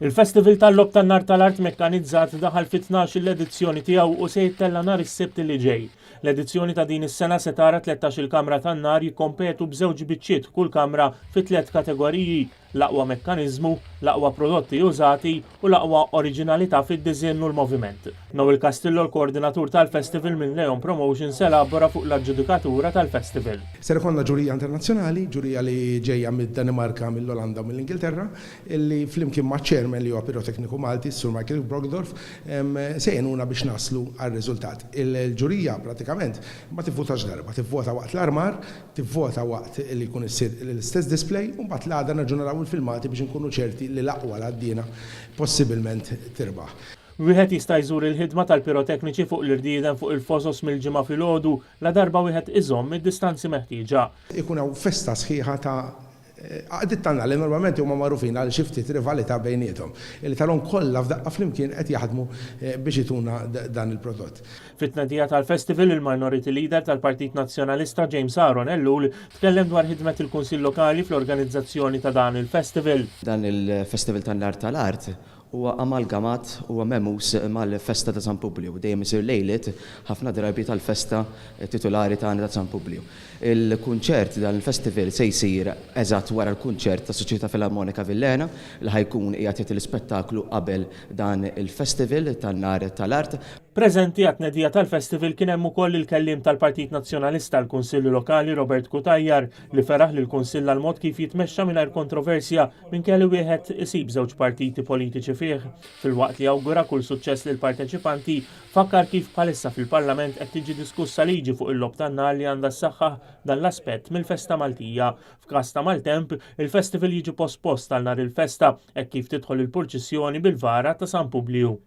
Il-Festival tal-Lob tan-Nar tal-Art Mekkanizzat daħal fit-12 l-edizzjoni tiegħu u se jittella nhar is-Sibt li ġej. L-edizzjoni ta' din is-sena se tara 13 il-kamra tan-nar jikkompetu b'żewġ biċċiet kull kamra fi 3 kategoriji: l-aqwa mekkaniżmu, l-aqwa prodotti użati u l-aqwa oriġinalità fid-diżinn u l-moviment. Noel Castillo, l-koordinatur tal-Festival minn Leon Promotions, elabora fuq l-aġġudikatura tal-Festival. Ser ikollna ġurija internazzjonali, ġurija li ġejja mid-Danimarka, mill-Olanda u mill-Ingilterra, illi flimkien ma' chairman li huwa pirotekniku Malti, Sur Michael Brogdorf, se jgħinuna biex naslu għar-riżultat. Il-ġurija pratikament ma tivvotax darba, tivvota waqt l-armar, tivvota waqt li jkun issir l-istess display, u mbagħad l-għada naġġu naraw il-filmati biex nkunu ċerti li l-aqwa l-għaddiena possibilment tirbaħ. Wieħed jista' jżur il-ħidma tal-pirotekniċi fuq l-irdieden fuq il-fosos mill-ġimgħa filgħodu la darba wieħed iżomm id-distanzi meħtieġa. Ikun hawn festa sħiħa ta' għaddit tanna li normalment huma magħrufin għal xi ftit rivalità bejniethom. Illi talhom kollha f'daqqa flimkien qed jaħdmu biex ituna dan il-prodott. Fit-tnedija tal-Festival il-Minority Leader tal-Partit Nazzjonalista James Aaron Ellul tkellem dwar ħidmet il-Kunsill Lokali fl-organizzazzjoni ta' dan il-festival. Dan il-Festival tan-Nar tal-Art huwa amalgamat huwa memus mal-festa ta' San Publiu. Dejjem isir lejlet ħafna drabi tal-festa titolari tagħna ta' San Publiu. Il-kunċert dan il-festival se jsir eżatt wara l-kunċert ta' Soċjetà Filarmonika Villena li ħajkun qiegħed jagħti l-ispettaklu qabel dan il-festival tan-Nar tal-Art. Preżenti għat-tnedija tal-festival kien hemm ukoll il-kelliem tal-Partit Nazzjonalista l-Kunsill Lokali Robert Kutajjar li feraħ lil kunsill għal mod kif jitmexxa mingħajr kontroversja minkelli wieħed isib żewġ partiti politiċi fih. Filwaqt li awgura kull suċċess lil parteċipanti, fakkar kif bħalissa fil-Parlament qed tiġi diskussa liġi fuq il-lob tan-nar li għandha ssaħħaħ dan l-aspett mill-festa Maltija. F'każ ta' maltemp, il-festival jiġi pospost għal nhar il-festa hekk kif tidħol il-purċissjoni bil-vara ta' San Publiu.